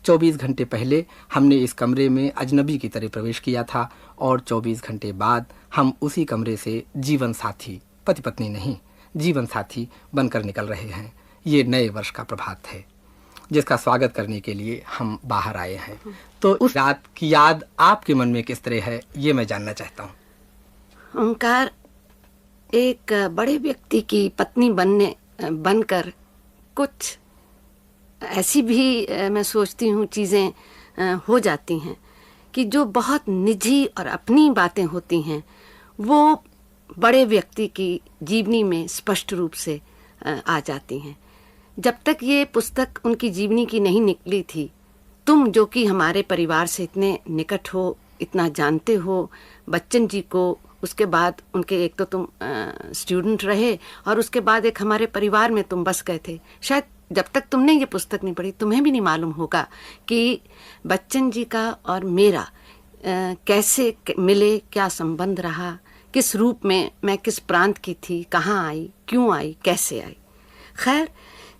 24 घंटे पहले हमने इस कमरे में अजनबी की तरह प्रवेश किया था और 24 घंटे बाद हम उसी कमरे से जीवन साथी, पति पत्नी नहीं, जीवन साथी बनकर निकल रहे हैं। ये नए वर्ष का प्रभात है जिसका स्वागत करने के लिए हम बाहर आए हैं। तो उस रात की याद आपके मन में किस तरह है, ये मैं जानना चाहता हूँ। ओंकार, एक बड़े व्यक्ति की पत्नी बनकर कुछ ऐसी भी मैं सोचती हूँ चीज़ें हो जाती हैं कि जो बहुत निजी और अपनी बातें होती हैं वो बड़े व्यक्ति की जीवनी में स्पष्ट रूप से आ जाती हैं। जब तक ये पुस्तक उनकी जीवनी की नहीं निकली थी, तुम जो कि हमारे परिवार से इतने निकट हो, इतना जानते हो बच्चन जी को, उसके बाद उनके एक तो तुम स्टूडेंट रहे और उसके बाद एक हमारे परिवार में तुम बस गए थे। शायद जब तक तुमने ये पुस्तक नहीं पढ़ी तुम्हें भी नहीं मालूम होगा कि बच्चन जी का और मेरा कैसे मिले, क्या संबंध रहा, किस रूप में मैं किस प्रांत की थी, कहाँ आई, क्यों आई, कैसे आई। खैर,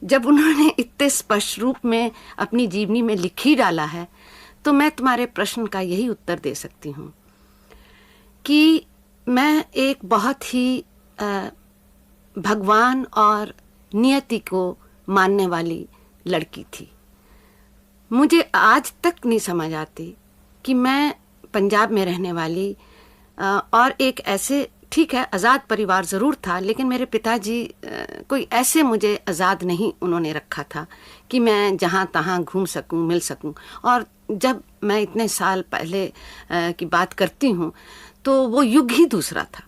जब उन्होंने इतने स्पष्ट रूप में अपनी जीवनी में लिख ही डाला है तो मैं तुम्हारे प्रश्न का यही उत्तर दे सकती हूँ कि मैं एक बहुत ही भगवान और नियति को मानने वाली लड़की थी। मुझे आज तक नहीं समझ आती कि मैं पंजाब में रहने वाली और एक ऐसे, ठीक है आज़ाद परिवार ज़रूर था, लेकिन मेरे पिताजी कोई ऐसे मुझे आज़ाद नहीं उन्होंने रखा था कि मैं जहाँ तहाँ घूम सकूँ, मिल सकूँ। और जब मैं इतने साल पहले की बात करती हूँ तो वो युग ही दूसरा था।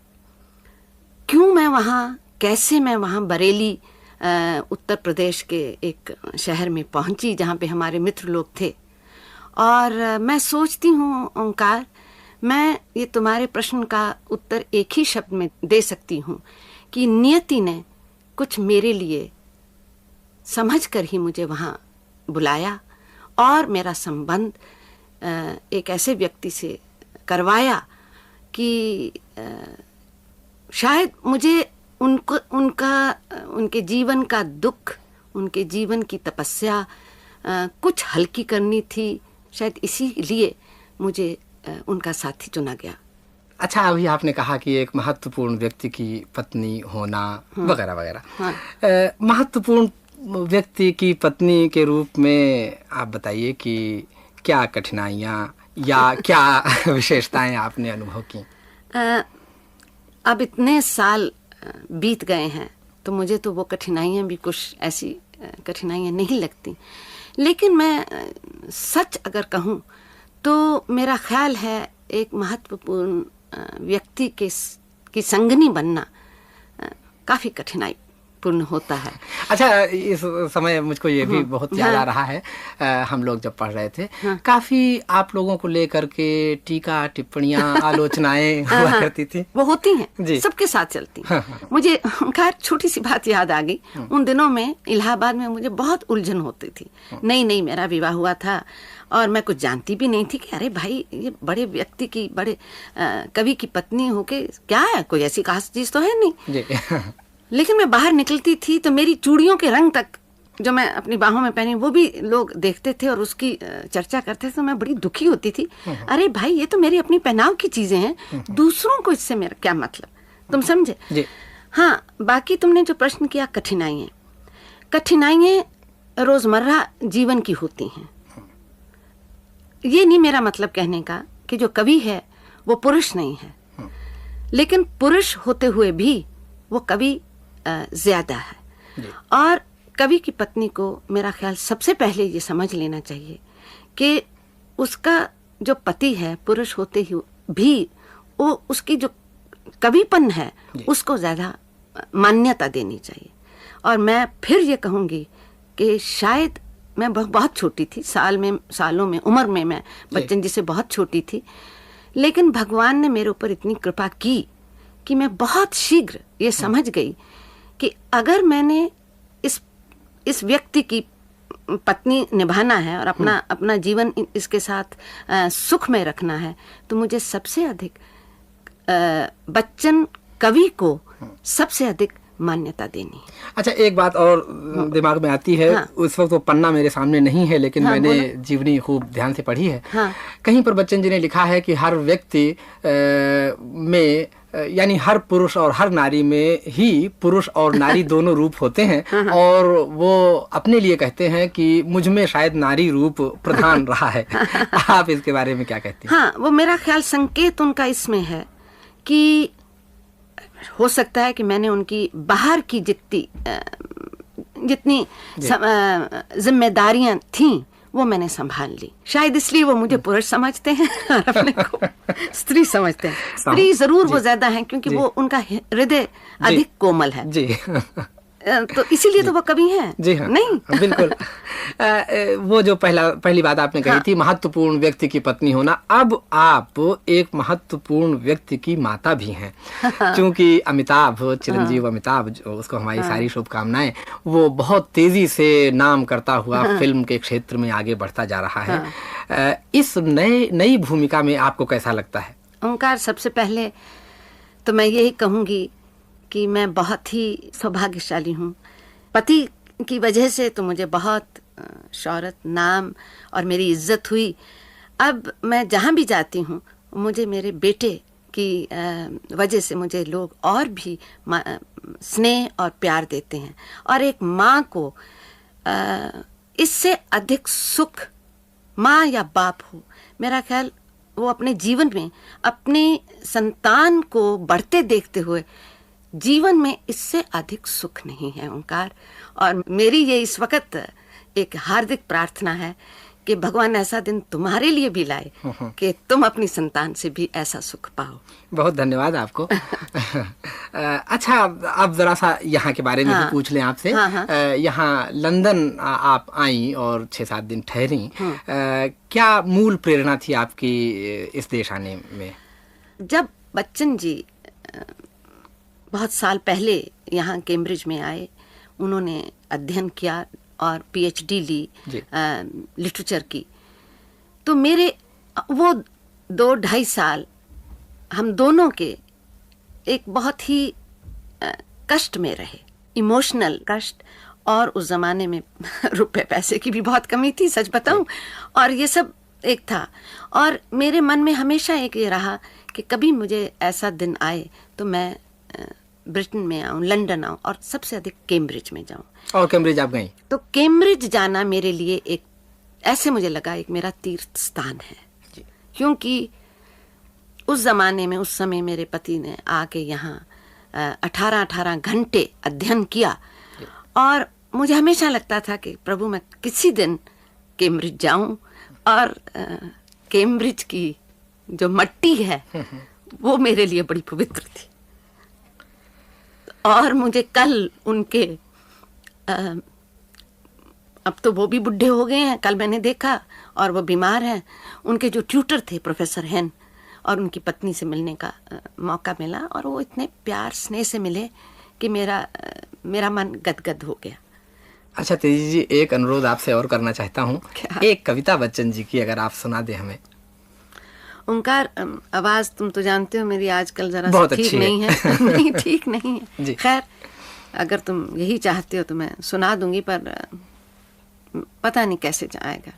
क्यों मैं वहाँ, कैसे मैं वहाँ बरेली उत्तर प्रदेश के एक शहर में पहुँची जहाँ पे हमारे मित्र लोग थे। और मैं सोचती हूँ ओंकार, मैं ये तुम्हारे प्रश्न का उत्तर एक ही शब्द में दे सकती हूँ कि नियति ने कुछ मेरे लिए समझकर ही मुझे वहाँ बुलाया और मेरा संबंध एक ऐसे व्यक्ति से करवाया कि शायद मुझे उनके जीवन का दुख, उनके जीवन की तपस्या कुछ हल्की करनी थी। शायद इसीलिए मुझे उनका साथी चुना गया। अच्छा, अभी आपने कहा कि एक महत्वपूर्ण व्यक्ति की पत्नी होना वगैरह वगैरह। हाँ। महत्वपूर्ण व्यक्ति की पत्नी के रूप में आप बताइए कि क्या कठिनाइयाँ या क्या विशेषताएं आपने अनुभव की? अब इतने साल बीत गए हैं तो मुझे तो वो कठिनाइयाँ भी कुछ ऐसी कठिनाइयाँ नहीं लगती। लेकिन मैं सच अगर कहूँ तो मेरा ख्याल है एक महत्वपूर्ण व्यक्ति की संगनी बनना काफ़ी कठिनाई पूर्ण होता है। अच्छा, इस समय मुझको ये भी बहुत याद आ रहा है, हम लोग जब पढ़ रहे थे काफ़ी आप लोगों को लेकर के टीका टिप्पणियाँ आलोचनाएं हुआ करती थी। वो होती हैं, सबके साथ चलती हैं। मुझे खैर छोटी सी बात याद आ गई। उन दिनों में इलाहाबाद में मुझे बहुत उलझन होती थी। नई मेरा विवाह हुआ था और मैं कुछ जानती भी नहीं थी कि अरे भाई ये बड़े व्यक्ति की, बड़े कवि की पत्नी होके क्या है, कोई ऐसी खास चीज़ तो है नहीं। लेकिन मैं बाहर निकलती थी तो मेरी चूड़ियों के रंग तक जो मैं अपनी बाहों में पहनी वो भी लोग देखते थे और उसकी चर्चा करते थे। तो मैं बड़ी दुखी होती थी। अरे भाई ये तो मेरी अपनी पहनाव की चीज़ें हैं, दूसरों को इससे मेरा क्या मतलब, तुम समझे? हाँ, बाकी तुमने जो प्रश्न किया कठिनाइयाँ रोज़मर्रा जीवन की होती हैं। ये नहीं मेरा मतलब कहने का कि जो कवि है वो पुरुष नहीं है, लेकिन पुरुष होते हुए भी वो कवि ज़्यादा है। और कवि की पत्नी को मेरा ख्याल सबसे पहले ये समझ लेना चाहिए कि उसका जो पति है पुरुष होते ही भी वो उसकी जो कविपन है उसको ज़्यादा मान्यता देनी चाहिए। और मैं फिर ये कहूँगी कि शायद मैं बहुत छोटी थी, सालों में उम्र में मैं बच्चन जी से बहुत छोटी थी, लेकिन भगवान ने मेरे ऊपर इतनी कृपा की कि मैं बहुत शीघ्र ये समझ गई कि अगर मैंने इस व्यक्ति की पत्नी निभाना है और अपना जीवन इसके साथ सुख में रखना है तो मुझे सबसे अधिक बच्चन कवि को सबसे अधिक मान्यता देनी है। अच्छा, एक बात और दिमाग में आती है। हाँ। उस वक्त वो पन्ना मेरे सामने नहीं है, लेकिन हाँ, मैंने बोलो। जीवनी खूब ध्यान से पढ़ी है। हाँ। कहीं पर बच्चन जी ने लिखा है कि हर व्यक्ति में यानी हर पुरुष और हर नारी में ही पुरुष और नारी दोनों रूप होते हैं, और वो अपने लिए कहते हैं कि मुझ में शायद नारी रूप प्रधान रहा है। आप इसके बारे में क्या कहती हैं? हाँ, वो मेरा ख्याल संकेत उनका इसमें है कि हो सकता है कि मैंने उनकी बाहर की जितनी जिम्मेदारियां थीं वो मैंने संभाल ली। शायद इसलिए वो मुझे पुरुष समझते हैं और अपने को स्त्री समझते हैं। स्त्री जरूर वो ज्यादा हैं, क्योंकि वो उनका हृदय अधिक कोमल है जी। तो इसीलिए तो वो कवि हैं। जी हाँ, नहीं बिल्कुल। वो जो पहली बात आपने कही थी, महत्वपूर्ण व्यक्ति की पत्नी होना, अब आप एक महत्वपूर्ण व्यक्ति की माता भी हैं। क्योंकि अमिताभ, चिरंजीव अमिताभ, जो उसको हमारी सारी शुभकामनाएं, वो बहुत तेजी से नाम करता हुआ फिल्म के क्षेत्र में आगे बढ़ता जा रहा है। इस नई भूमिका में आपको कैसा लगता है? ओंकार, सबसे पहले तो मैं यही कहूंगी कि मैं बहुत ही सौभाग्यशाली हूँ। पति की वजह से तो मुझे बहुत शौहरत, नाम और मेरी इज्जत हुई। अब मैं जहाँ भी जाती हूँ मुझे मेरे बेटे की वजह से मुझे लोग और भी स्नेह और प्यार देते हैं। और एक माँ को इससे अधिक सुख, माँ या बाप हो, मेरा ख्याल वो अपने जीवन में अपनी संतान को बढ़ते देखते हुए जीवन में इससे अधिक सुख नहीं है, ओंकार। और मेरी ये इस वक्त एक हार्दिक प्रार्थना है कि भगवान ऐसा दिन तुम्हारे लिए भी लाए कि तुम अपनी संतान से भी ऐसा सुख पाओ। बहुत धन्यवाद आपको। अच्छा, अब जरा सा यहाँ के बारे में भी पूछ लें आपसे। यहाँ लंदन आप आई और 6-7 दिन ठहरी। क्या मूल प्रेरणा थी आपकी इस देश आने में? जब बच्चन जी बहुत साल पहले यहाँ कैम्ब्रिज में आए, उन्होंने अध्ययन किया और पीएचडी ली लिटरेचर की, तो मेरे वो 2-2.5 साल हम दोनों के एक बहुत ही कष्ट में रहे, इमोशनल कष्ट। और उस जमाने में रुपए पैसे की भी बहुत कमी थी, सच बताऊं, और ये सब एक था। और मेरे मन में हमेशा एक ये रहा कि कभी मुझे ऐसा दिन आए तो मैं ब्रिटेन में आऊं, लंदन आऊं और सबसे अधिक कैम्ब्रिज में जाऊं। और कैम्ब्रिज आप गई? तो कैम्ब्रिज जाना मेरे लिए एक ऐसे मुझे लगा एक मेरा तीर्थ स्थान है जी। क्योंकि उस जमाने में, उस समय मेरे पति ने आके यहाँ 18 घंटे अध्ययन किया और मुझे हमेशा लगता था कि प्रभु मैं किसी दिन कैम्ब्रिज जाऊं और कैम्ब्रिज की जो मट्टी है वो मेरे लिए बड़ी पवित्र थी। और मुझे कल उनके अब तो वो भी बुढ़े हो गए हैं, कल मैंने देखा और वो बीमार हैं, उनके जो ट्यूटर थे प्रोफेसर हेन और उनकी पत्नी से मिलने का मौका मिला और वो इतने प्यार स्नेह से मिले कि मेरा मन गदगद हो गया। अच्छा तेजी जी, एक अनुरोध आपसे और करना चाहता हूँ। एक कविता बच्चन जी की अगर आप सुना दे हमें। ओंकार, आवाज तुम तो जानते हो मेरी आजकल जरा बहुत ठीक अच्छी नहीं है। नहीं, ठीक नहीं है। जी। खैर, अगर तुम यही चाहते हो तो मैं सुना दूंगी, पर पता नहीं कैसे जाएगा।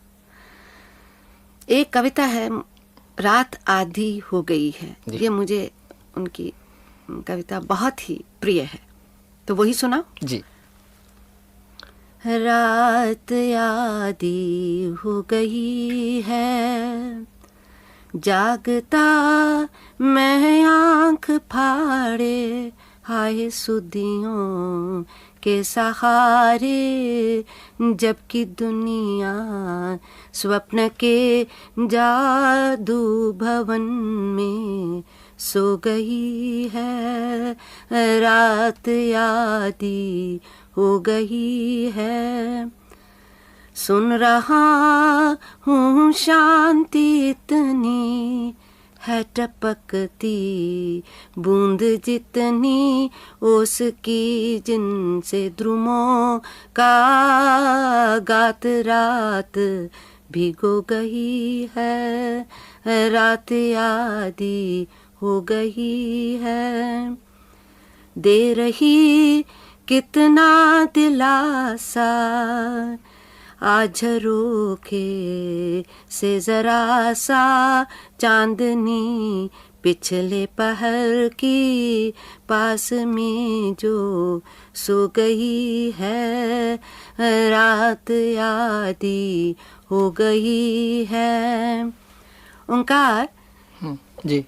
एक कविता है, रात आधी हो गई है। ये मुझे उनकी कविता बहुत ही प्रिय है, तो वही सुना जी। रात आधी हो गई है, जागता मैं आंख फाड़े, हाय सुधियों के सहारे, जबकि दुनिया स्वप्न के जादू भवन में सो गई है। रात आधी हो गई है, सुन रहा हूँ शांति इतनी है, टपकती बूंद जितनी ओस की, जिनसे द्रुमों का गात रात भिगो गई है। रात आधी हो गई है, दे रही कितना दिलासा, आज झरोखे से जरा सा चांदनी पिछले पहर की पास में जो सो गई है, रात यादी हो गई है। ओंकार जी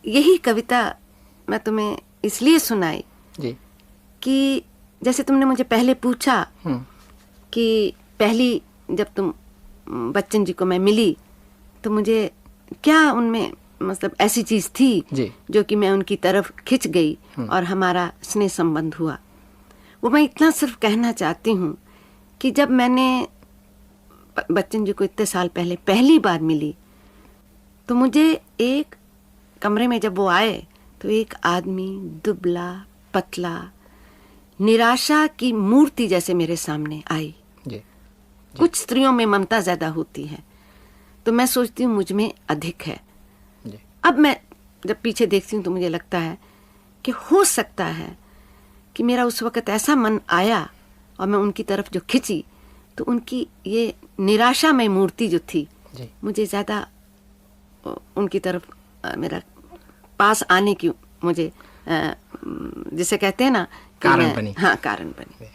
यही कविता मैं तुम्हें इसलिए सुनाई जी कि जैसे तुमने मुझे पहले पूछा कि पहली जब तुम बच्चन जी को मैं मिली तो मुझे क्या उनमें मतलब ऐसी चीज थी जी जो कि मैं उनकी तरफ खिंच गई और हमारा स्नेह संबंध हुआ। वो मैं इतना सिर्फ कहना चाहती हूँ कि जब मैंने बच्चन जी को इतने साल पहले पहली बार मिली तो मुझे एक कमरे में जब वो आए तो एक आदमी दुबला पतला निराशा की मूर्ति जैसे मेरे सामने आई। जी कुछ स्त्रियों में ममता ज्यादा होती है तो मैं सोचती हूँ मुझ में अधिक है। जी अब मैं जब पीछे देखती हूँ तो मुझे लगता है कि हो सकता है कि मेरा उस वक़्त ऐसा मन आया और मैं उनकी तरफ जो खिंची तो उनकी ये निराशामय मूर्ति जो थी जी मुझे ज़्यादा उनकी तरफ मेरा पास आने की मुझे जिसे कहते हैं ना कारण बनी। हाँ कारण बनी।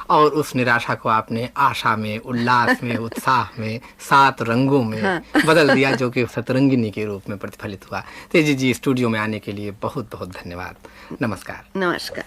और उस निराशा को आपने आशा में, उल्लास में, उत्साह में, 7 रंगों में बदल दिया जो कि सतरंगिनी के रूप में प्रतिफलित हुआ। तेजी जी स्टूडियो में आने के लिए बहुत बहुत धन्यवाद। नमस्कार। नमस्कार।